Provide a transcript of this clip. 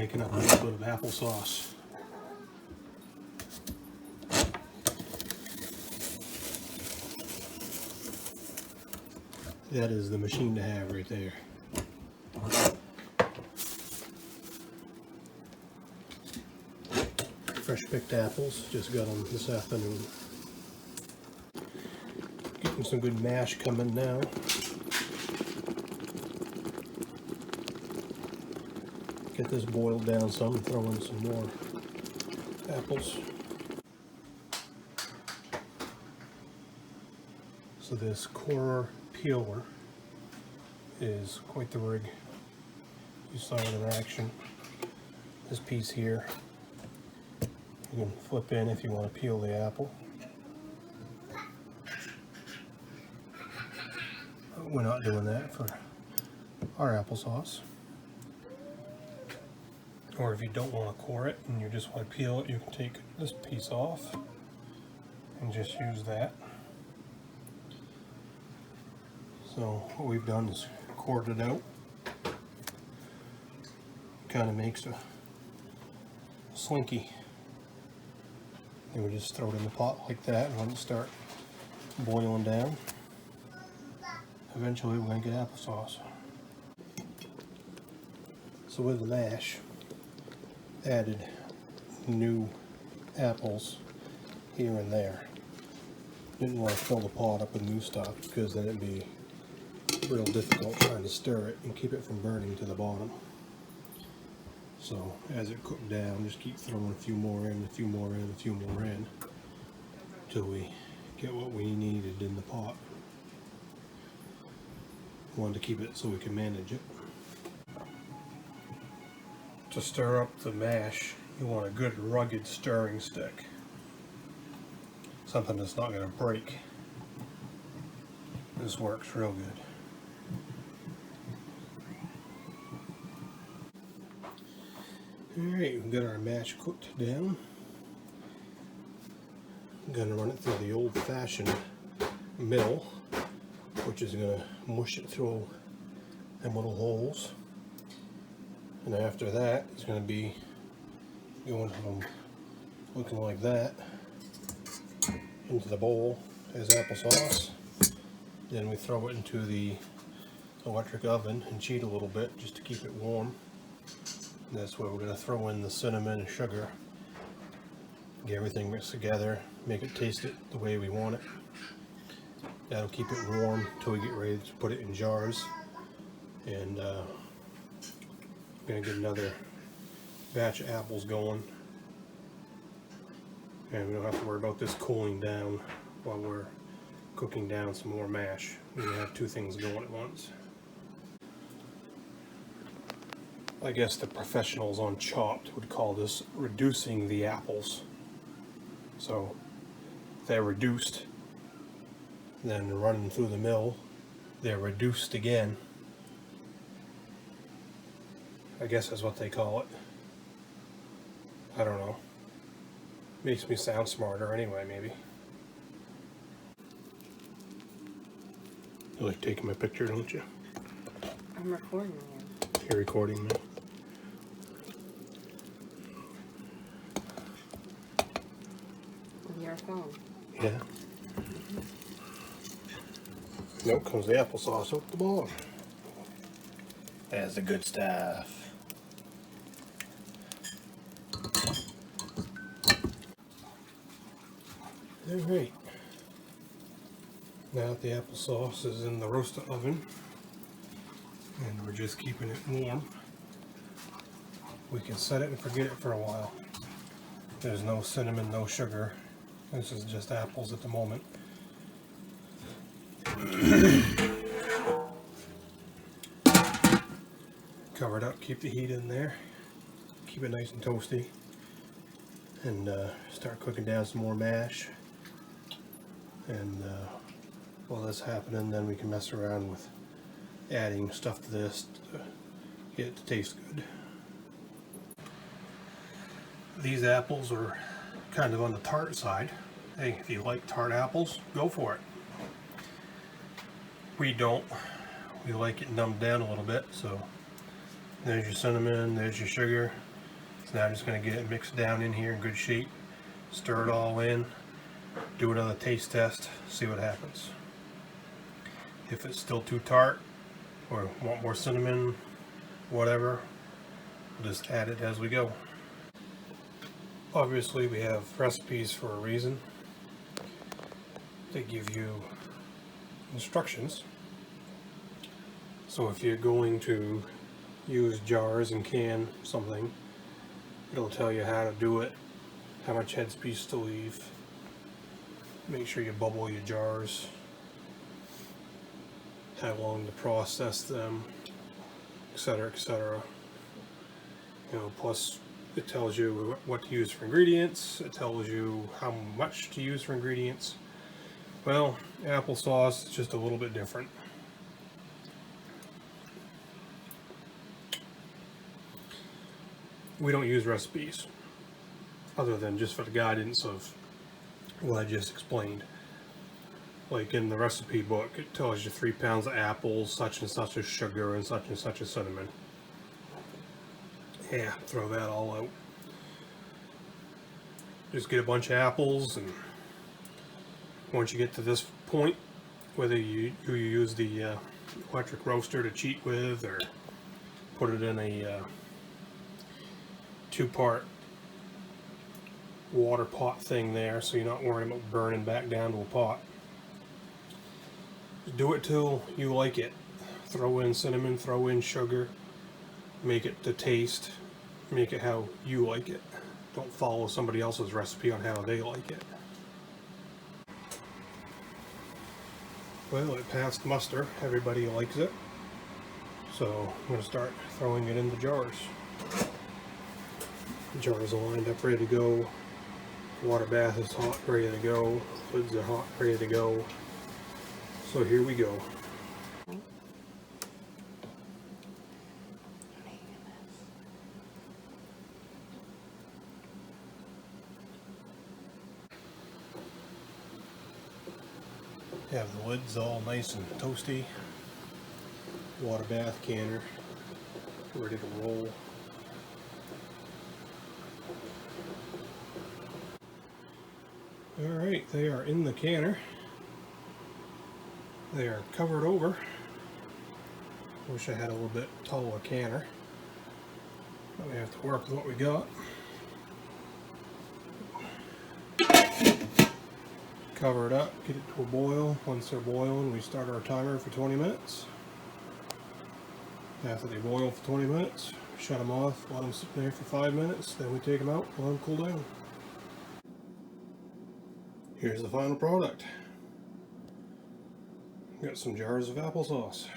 making up a little bit of applesauce. That is the machine to have right there. Fresh picked apples, just got them this afternoon. Getting some good mash coming now. Get this boiled down some and throw in some more apples. So this core peeler is quite the rig. You saw it in action. This piece here, you can flip in if you want to peel the apple. We're not doing that for our applesauce. Or if you don't want to core it and you just want to peel it, you can take this piece off and just use that. So what we've done is cored it out. Kind of makes a slinky. And we just throw it in the pot like that, and when it starts boiling down, eventually we're going to get applesauce. So with the mash, added new apples here and there. Didn't want to fill the pot up with new stuff because then it'd be real difficult trying to stir it and keep it from burning to the bottom. So as it cooked down, just keep throwing a few more in, a few more in, a few more in, until we get what we needed in the pot. Wanted to keep it so we can manage it. To stir up the mash, you want a good rugged stirring stick. Something that's not going to break. This works real good. Alright, we've got our mash cooked down. I'm going to run it through the old-fashioned mill, which is going to mush it through them little holes. And after that, it's going to be going from looking like that into the bowl as applesauce. Then we throw it into the electric oven and cheat a little bit just to keep it warm. And that's where we're going to throw in the cinnamon and sugar. Get everything mixed together, make it taste it the way we want it. That'll keep it warm until we get ready to put it in jars. And we're going to get another batch of apples going. And we don't have to worry about this cooling down while we're cooking down some more mash. We can have two things going at once. I guess the professionals on Chopped would call this reducing the apples. So they're reduced, then running through the mill, they're reduced again. I guess that's what they call it. I don't know. Makes me sound smarter anyway, maybe. You like taking my picture, don't you? I'm recording you. You're recording me. With your phone. Yeah. Nope, comes the applesauce out the bottom. That's the good stuff. Alright. Now that the applesauce is in the roaster oven, and we're just keeping it warm, we can set it and forget it for a while. There's no cinnamon, no sugar. This is just apples at the moment. Cover it up, keep the heat in there, keep it nice and toasty, and start cooking down some more mash. And while that's happening, then we can mess around with adding stuff to this to get it to taste good. These apples are kind of on the tart side. Hey, if you like tart apples, go for it. We don't. We like it numbed down a little bit, so there's your cinnamon, there's your sugar. So now I'm just going to get it mixed down in here in good shape, stir it all in, do another taste test, see what happens. If it's still too tart or want more cinnamon, whatever, we'll just add it as we go. Obviously we have recipes for a reason. They give you instructions. So if you're going to use jars and can something, it'll tell you how to do it, how much headspace to leave, make sure you bubble your jars, how long to process them, etc., etc. You know, plus it tells you what to use for ingredients, it tells you how much to use for ingredients. Well, applesauce is just a little bit different. We don't use recipes other than just for the guidance of what I just explained. Like in the recipe book, it tells you 3 pounds of apples, such and such of sugar, and such of cinnamon. Yeah, throw that all out. Just get a bunch of apples, and once you get to this point, whether you use the electric roaster to cheat with, or put it in a 2-part water pot thing there, so you're not worrying about burning back down to a pot. Do it till you like it. Throw in cinnamon, throw in sugar, make it to taste, make it how you like it. Don't follow somebody else's recipe on how they like it. Well, it passed muster. Everybody likes it. So I'm going to start throwing it in the jars. The jars are lined up, ready to go. Water bath is hot, ready to go. Lids are hot, ready to go. So here we go. Have the lids all nice and toasty. Water bath canner ready to roll. Alright, they are in the canner. They are covered over. Wish I had a little bit taller canner. But we have to work with what we got. Cover it up, get it to a boil. Once they're boiling, we start our timer for 20 minutes. After they boil for 20 minutes, shut them off, let them sit there for 5 minutes, then we take them out, let them cool down. Here's the final product. Got some jars of applesauce.